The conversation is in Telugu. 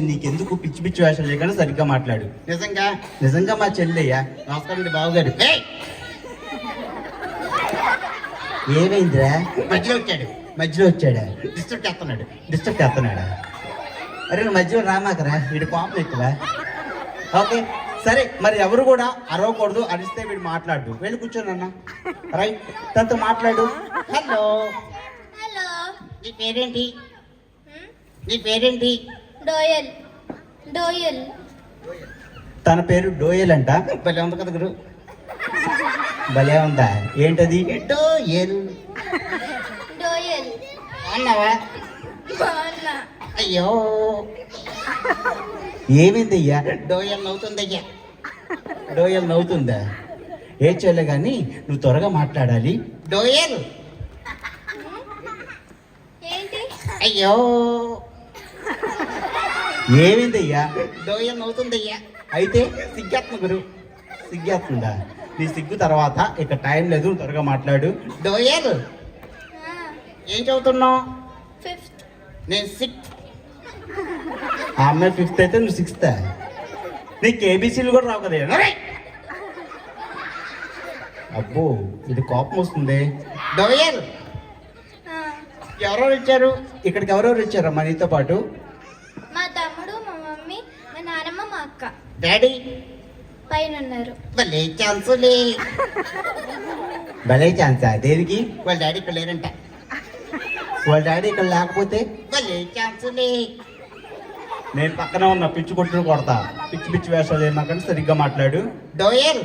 నీకెందుకు పిచ్చి పిచ్చి వేషాలు చేయకుండా సరిగ్గా మాట్లాడు. నిజంగా నిజంగా మా చెల్లెయ్యా. నమస్కారం అండి బావగారు. ఏమైందిరా? మధ్యలో వచ్చాడా? డిస్టర్బ్ చేస్తున్నాడా? అరే నువ్వు మధ్యలో రామాకరా, వీడి కోపం ఎక్కువ. ఓకే సరే, మరి ఎవరు కూడా అరవకూడదు, అరిస్తే వీడు మాట్లాడు. వెళ్ళి కూర్చోను అన్న. రైట్, తనతో మాట్లాడు. హలో హలో, నీ పేరేంటి? డోయల్. తన పేరు డోయల్ అంట. భలే ఉంది కదా గురు, భలే ఉందా? ఏంటది? డోయల్. అన్నావా? అయ్యో ఏమైందయ్యా? డోయల్ నవ్వుతుందా? ఏ చేయలే కానీ నువ్వు త్వరగా మాట్లాడాలి. డోయల్. అయ్యో ఏమైందయ్యా? డోయల్ నవ్వుతుందయ్యా. అయితే సిగ్గేస్తుందా? నీ సిగ్గు తర్వాత ఇక టైం లేదు, త్వరగా మాట్లాడు. డోయల్ ఏం చదువుతున్నావు? నేను 6th. ఆ అమ్మాయి 5th అయితే నువ్వు 6th. నీకు ఏబీసీలు కూడా రావు కదా? అబ్బో ఇది కోపం వస్తుంది. డోయల్ ఎవరెవరు వచ్చారు ఇక్కడికి? ఎవరెవరు వచ్చారమ్మా నీతో పాటు? మా తమ్ముడు, మా మమ్మీ, మా నాన్నమ్మ, మా అక్క. డాడీ పైన ఉన్నారు. భలే ఛాన్సా? దేనికి? వాళ్ళ డాడీ ఇక్కడ లేరంట. వాళ్ళ డాడీ ఇక్కడ లేకపోతే భలే ఛాన్సులే. నేను పక్కన ఉన్న పిచ్చి కొట్టుడు కొడతా. పిచ్చి వేషాలు ఏమాకంటే సరిగ్గా మాట్లాడు. డోయల్